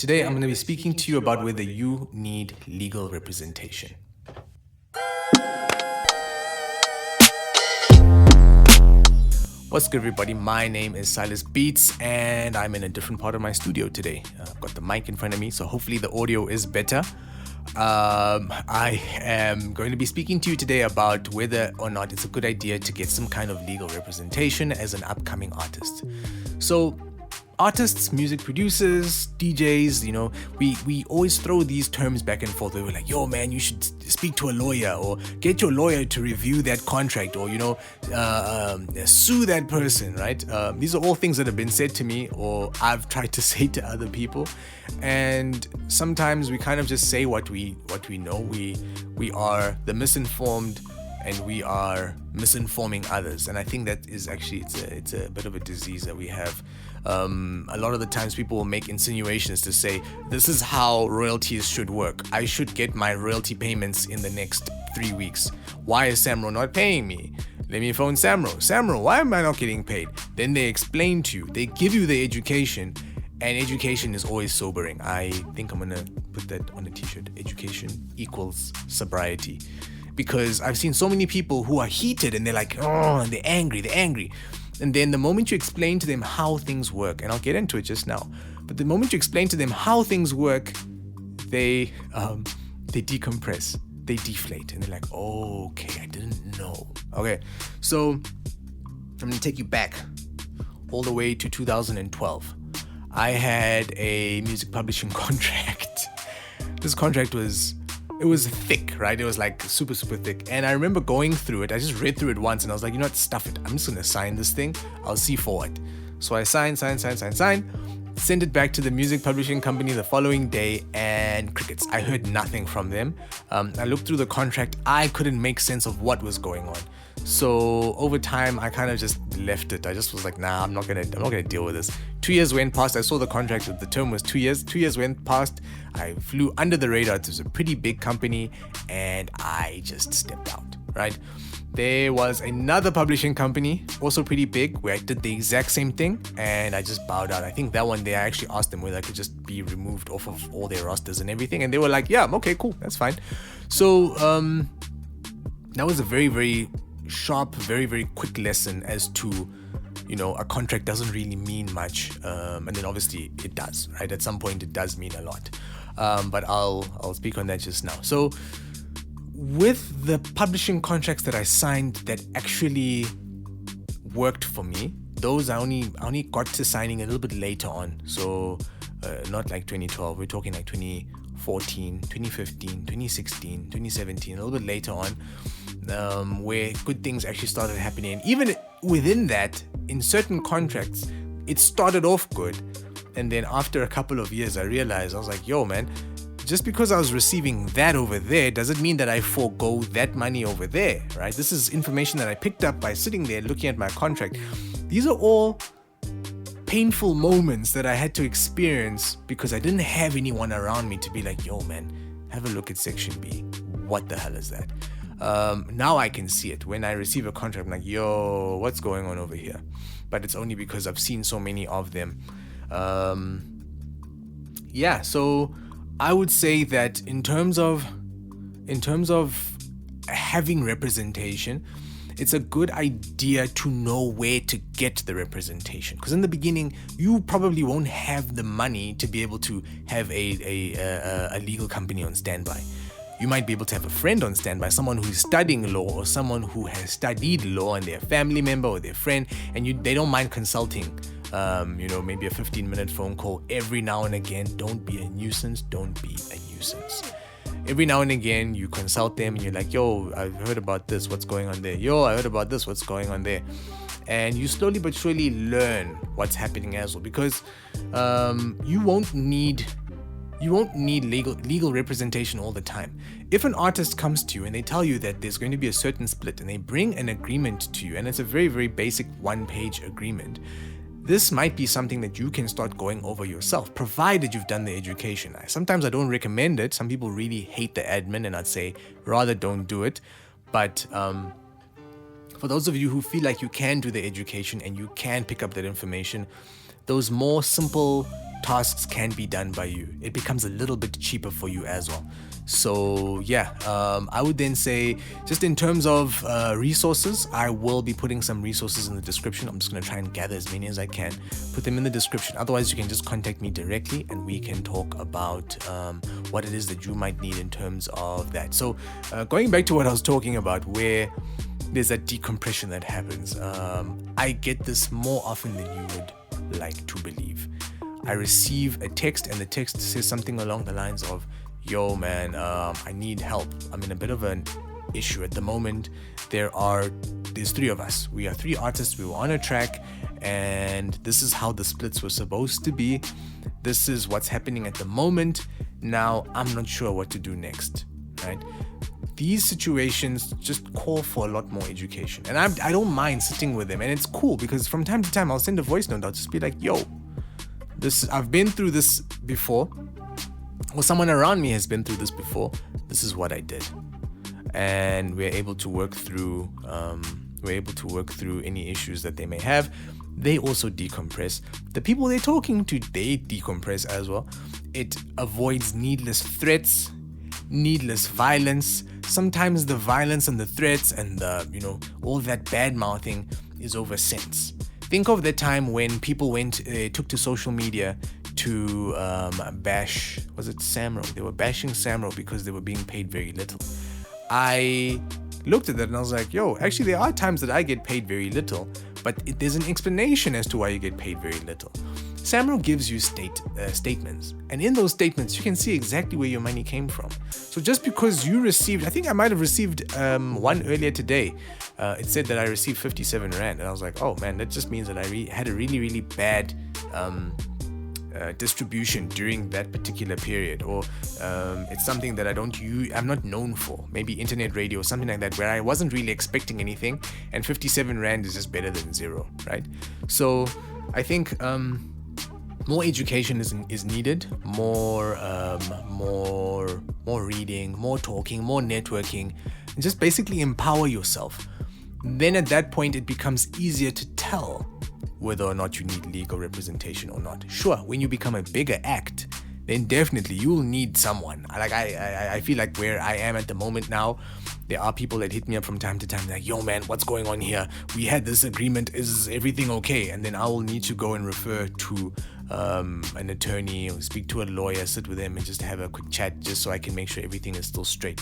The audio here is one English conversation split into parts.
Today, I'm going to be speaking to you about whether you need legal representation. What's good, everybody? My name is Silas Beats, and I'm in a different part of my studio today. I've got the mic in front of me, so hopefully the audio is better. I am going to be speaking to you today about whether or not it's a good idea to get some kind of legal representation as an upcoming artist. So, artists, music producers, DJs, we always throw these terms back and forth. We're like, yo, man, you should speak to a lawyer, or get your lawyer to review that contract, or, sue that person, right? These are all things that have been said to me, or I've tried to say to other people. And sometimes we kind of just say what we know. We are the misinformed, and we are misinforming others. And I think that is actually, it's a bit of a disease that we have. A lot of the times people will make insinuations to say, this is how royalties should work. I should get my royalty payments in the next 3 weeks. Why is Samro not paying me? Let me phone Samro. Samro, why am I not getting paid? Then they explain to you, they give you the education, and education is always sobering. I think I'm gonna put that on a t-shirt. Education equals sobriety. Because I've seen so many people who are heated and they're like, oh, they're angry. And then the moment you explain to them how things work, and I'll get into it just now, but the moment you explain to them how things work, they decompress, they deflate, and they're like, oh, okay, I didn't know. Okay, so I'm gonna take you back all the way to 2012. I had a music publishing contract. This contract was thick, right? It was like super, super thick. And I remember going through it. I just read through it once and I was like, you know what, stuff it. I'm just going to sign this thing. I'll see for it. So I signed, sent it back to the music publishing company the following day, and crickets. I heard nothing from them. I looked through the contract. I couldn't make sense of what was going on. So over time, I kind of just left it. I just was like, nah, I'm not gonna deal with this. 2 years went past. I saw the contract. The term was 2 years. 2 years went past. I flew under the radar. It was a pretty big company, and I just stepped out, right? There was another publishing company, also pretty big, where I did the exact same thing, and I just bowed out. I think that one day I actually asked them whether I could just be removed off of all their rosters and everything, and they were like, yeah, okay, cool, that's fine. So that was a very, very sharp, very, very quick lesson as to, a contract doesn't really mean much, and then obviously it does, right? At some point it does mean a lot, but I'll speak on that just now. So with the publishing contracts that I signed that actually worked for me, those I only got to signing a little bit later on. So not like 2012, we're talking like 2014, 2015, 2016, 2017, a little bit later on, where good things actually started happening. Even within that, in certain contracts, it started off good, and then after a couple of years, I realized, I was like, yo, man, just because I was receiving that over there doesn't mean that I forego that money over there, right? This is information that I picked up by sitting there looking at my contract. These are all painful moments that I had to experience because I didn't have anyone around me to be like, yo, man, have a look at Section B. What the hell is that? Now I can see it. When I receive a contract, I'm like, yo, what's going on over here? But it's only because I've seen so many of them. So I would say that in terms of having representation, it's a good idea to know where to get the representation. Because in the beginning, you probably won't have the money to be able to have a legal company on standby. You might be able to have a friend on standby, someone who's studying law, or someone who has studied law and they're a family member or their friend, and they don't mind consulting. Maybe a 15-minute phone call every now and again. Don't be a nuisance. Every now and again, you consult them and you're like, yo, I've heard about this. What's going on there? Yo, I heard about this. What's going on there? And you slowly but surely learn what's happening as well, because you won't need legal representation all the time. If an artist comes to you and they tell you that there's going to be a certain split and they bring an agreement to you, and it's a very, very basic one-page agreement, this might be something that you can start going over yourself, provided you've done the education. Sometimes I don't recommend it. Some people really hate the admin, and I'd say rather don't do it. But for those of you who feel like you can do the education and you can pick up that information, those more simple tasks can be done by you. It becomes a little bit cheaper for you as well. So yeah, I would then say, just in terms of resources, I will be putting some resources in the description. I'm just going to try and gather as many as I can, put them in the description. Otherwise, you can just contact me directly and we can talk about what it is that you might need in terms of that. So going back to what I was talking about, where there's that decompression that happens, I get this more often than you would like to believe. I receive a text and the text says something along the lines of, yo man, I need help. I'm in a bit of an issue at the moment. There's 3 of us. We are 3 artists. We were on a track and this is how the splits were supposed to be. This is what's happening at the moment. Now I'm not sure what to do next, right? These situations just call for a lot more education, and I don't mind sitting with them, and it's cool because from time to time I'll send a voice note. I'll just be like, yo, I've been through this before, or someone around me has been through this before. This is what I did, and we're able to work through any issues that they may have. They also decompress. The people they're talking to, they decompress as well. It avoids needless threats, needless violence. Sometimes the violence and the threats and the all that bad mouthing is over sense. Think of the time when people took to social media to bash, was it Samro? They were bashing Samro because they were being paid very little. I looked at that and I was like, yo, actually there are times that I get paid very little, but there's an explanation as to why you get paid very little. Samro gives you statements, and in those statements you can see exactly where your money came from. So just because you received, I think I might have received one earlier today, it said that I received 57 Rand, and I was like, oh man, that just means that I had a really, really bad distribution during that particular period, or it's something that I'm not known for, maybe internet radio or something like that, where I wasn't really expecting anything, and 57 Rand is just better than 0, right? So I think more education is needed, more reading, more talking, more networking, and just basically empower yourself. Then at that point it becomes easier to tell whether or not you need legal representation or not. Sure, when you become a bigger act, then definitely you'll need someone. I feel like where I am at the moment now, there are people that hit me up from time to time like, yo man, what's going on here? We had this agreement, is everything okay? And then I will need to go and refer to an attorney or speak to a lawyer, sit with them and just have a quick chat, just so I can make sure everything is still straight.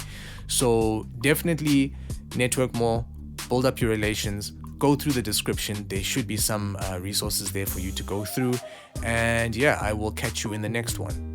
So definitely network more, build up your relations, go through the description. There should be some resources there for you to go through. And yeah, I will catch you in the next one.